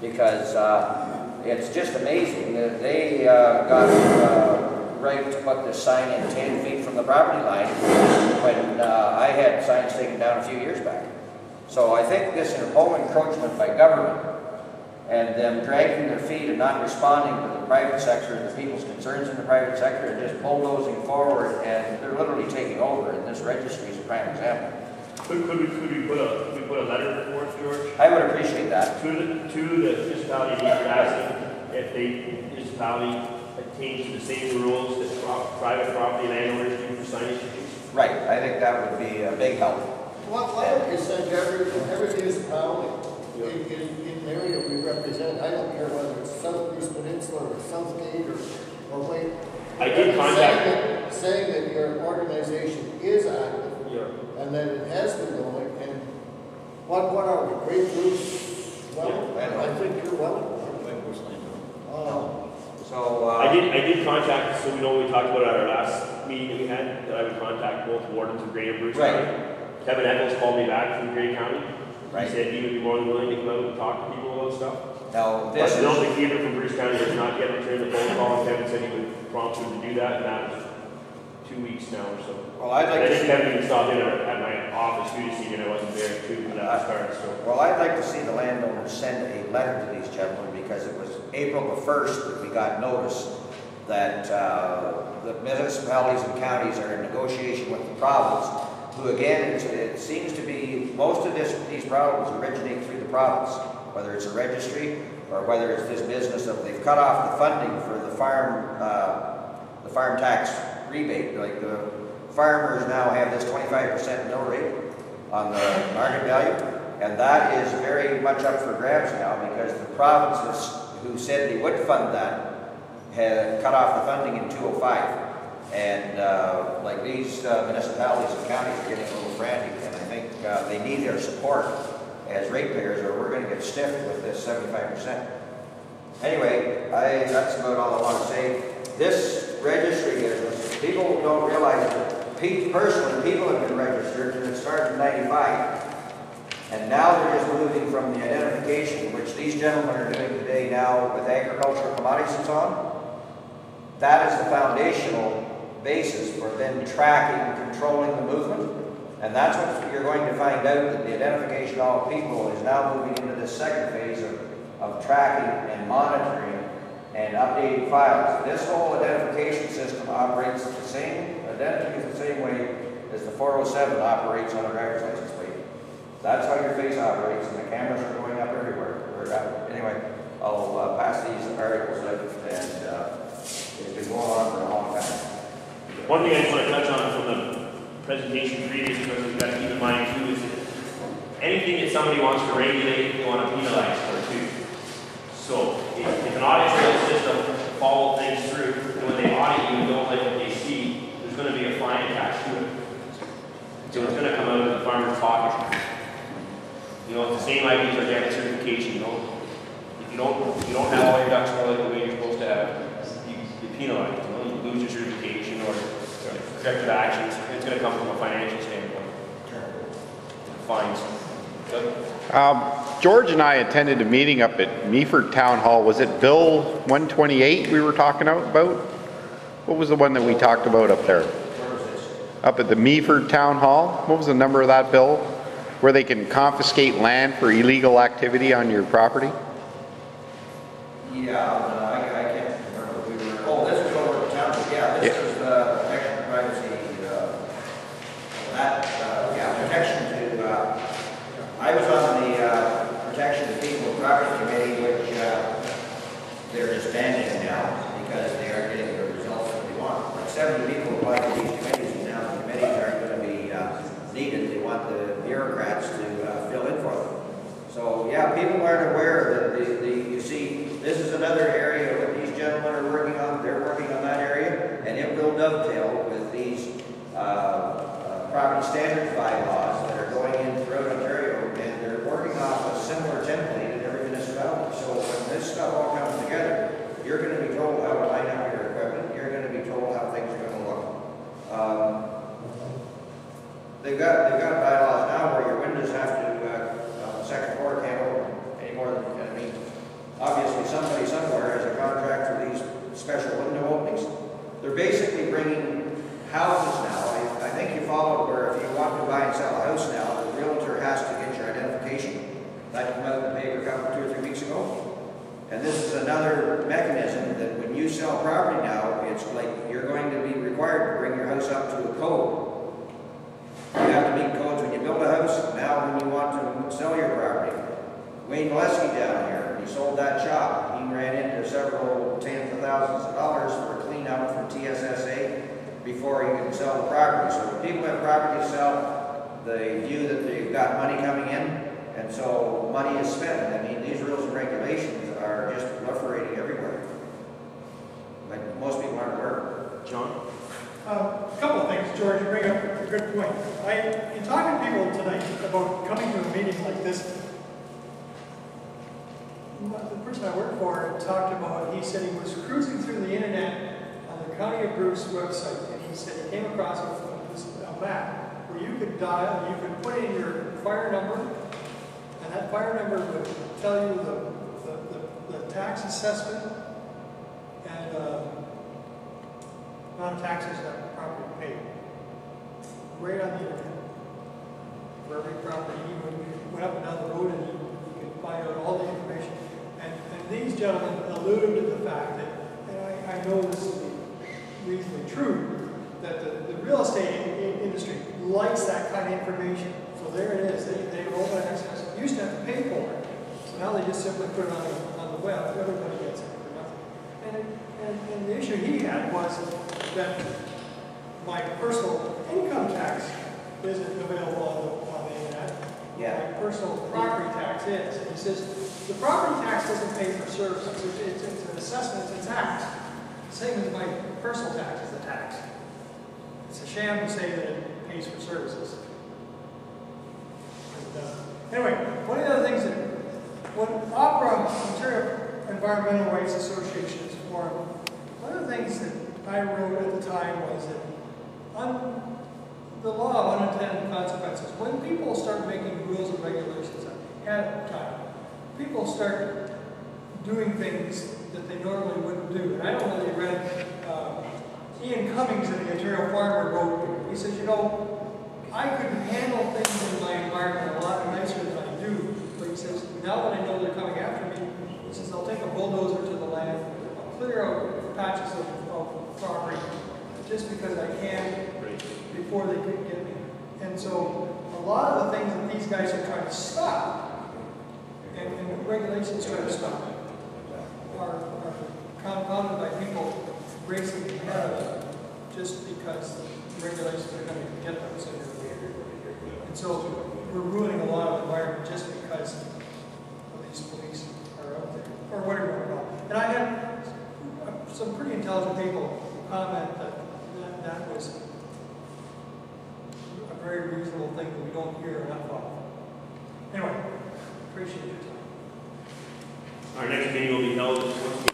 because it's just amazing that they got right to put this sign in 10 feet from the property line when I had signs taken down a few years back. So I think this home encroachment by government and them dragging their feet and not responding to the private sector and the people's concerns in the private sector and just bulldozing forward, and they're literally taking over, and this registry is a prime example. Could we put a letter forth, George? I would appreciate that. To the municipality needs to ask them if the municipality attains to the same rules that private property landowners do for signage issues. Right, I think that would be a big help. Why don't you send every municipality in the area we represent? I don't care whether it's Southeast Peninsula or Southgate or Wayne. I did contact saying that your organization is active. Yeah. And that it has been going, and what are we, grapefruit? Well, I think you're well. So I did contact, so we know we talked about it at our last meeting that we had, that I would contact both wardens of Grey and Bruce County. Kevin Eccles called me back from Grey County. He said he would be more than willing to come out and talk to people about stuff. now this But Bill McKeever from Bruce County has not yet returned the phone call, and Kevin said he would prompt him to do that, and that was 2 weeks now or so. well, I'd like I to think see, Kevin even stopped in at my office too to see that I wasn't there too when that started. So well, I'd like to see the landowners send a letter to these gentlemen, because it was April the 1st that we got notice that the municipalities and counties are in negotiation with the province, who again, it seems to be most of these problems originate through the province, whether it's a registry or whether it's this business of they've cut off the funding for the farm tax rebate. Like the farmers now have this 25% mill rate on the market value, and that is very much up for grabs now, because the provinces who said they would fund that had cut off the funding in 2005. And like these municipalities and counties are getting a little frantic, and I think they need their support as ratepayers, or we're going to get stiffed with this 75%. Anyway, that's about all I want to say. This registry business, people don't realize that personally, people have been registered, and it started in '95. And now they're just moving from the identification, which these gentlemen are doing today now with agricultural commodities and so on. That is the foundational basis for then tracking and controlling the movement. And that's what you're going to find out, that the identification of all people is now moving into this second phase of tracking and monitoring and updating files. This whole identification system operates the same way as the 407 operates on a driver's license plate. That's how your face operates, and the cameras are going up everywhere. Anyway, I'll pass these articles out, and it's been going on for a long time. one thing I just want to touch on from the presentation previous to us, we've got to keep in mind too, is that anything that somebody wants to regulate, they want to penalize for too. So if an audit trail system follows things through, and when they audit you and don't like what they see, there's going to be a fine attached to it. So it's going to come out of the farmer's pocket. You know, it's the same idea as organic certification. You know, if you don't have all your ducks in a row the way you're supposed to have, you penalize. You know, you lose your certification or corrective actions. It's going to come from a financial standpoint. Fines. George and I attended a meeting up at Meaford Town Hall. Was it Bill 128 we were talking about? What was the one that we talked about up there? Up at the Meaford Town Hall? What was the number of that bill? Where they can confiscate land for illegal activity on your property? Yeah, I can't remember. This is over the town. Yeah, this is protection of privacy. Protection to. I was on the protection of people and property committee, which they're disbanding now because they aren't getting the results that they want. Like 70 people applied to these committees, and now the committees aren't going to be needed. They want the bureaucrats to fill in for them. So yeah, people aren't aware that you see, this is another area that these gentlemen are working on. They're working on that area, and it will dovetail with these property standards bylaws that are going in throughout Ontario, and they're working off a similar template in every municipality. So when this stuff all comes together, you're going to be told how to line up your equipment. You're going to be told how things are going to look. They've got bylaws now where your windows have to, second floor can't open any more than 10 feet. somebody somewhere has a contract for these special window openings. They're basically bringing houses now. I think you followed where if you want to buy and sell a house now, the realtor has to get your identification. That came out in the paper a couple, 2 or 3 weeks ago. And this is another mechanism that when you sell property now, it's like you're going to be required to bring your house up to a code. You have to meet codes when you build a house. Now when you want to sell your property. Wayne Lesky down here, when he sold that shop, he ran into several tens of thousands of dollars for a clean out from TSSA before he could sell the property. So when people have property to sell, they view that they've got money coming in, and so money is spent. I mean, these rules and regulations are just proliferating everywhere. Like most people aren't aware. John? A couple of things, George, you bring up a good point. In talking to people tonight about coming to a meeting like this, the person I work for talked about, he said he was cruising through the internet on the County of Bruce website, and he said he came across a map where you could dial, you could put in your fire number, and that fire number would tell you the tax assessment and amount of taxes that property paid. Right on the internet. For every property, you went up and down the road and you could find out all the information. And these gentlemen alluded to the fact that, and I know this is reasonably true, that the real estate industry likes that kind of information. So there it is. They roll that access. You used to have to pay for it. So now they just simply put it on the web. Everybody gets it for nothing. And the issue he had was that my personal income tax isn't available on the internet. Yeah. My personal property tax is. And he says, the property tax doesn't pay for services. It's an assessment, it's a tax. Same as my personal tax is a tax. It's a sham to say that it pays for services. Anyway, one of the other things that when Ontario Environmental Rights Association is formed, one of the things that I wrote at the time was that the law of unintended consequences, when people start making rules and regulations ahead of time, people start doing things that they normally wouldn't do. And I don't know if you read Ian Cummings in the Ontario Farmer wrote, he says, you know, I could handle things in my environment a lot nicer than I do. But he says, now that I know they're coming after me, he says, I'll take a bulldozer to the land, I'll clear out patches of property just because I can before they could get me. And so a lot of the things that these guys are trying to stop, and the regulations trying to stop, are compounded by people racing ahead of it just because the regulations are going to get them sooner or later. And so we're ruining a lot of the environment just because of these police are out there, or whatever you want to call it. And I had some pretty intelligent people comment that was a very reasonable thing that we don't hear enough of. Anyway, appreciate your time. Our next meeting will be held once again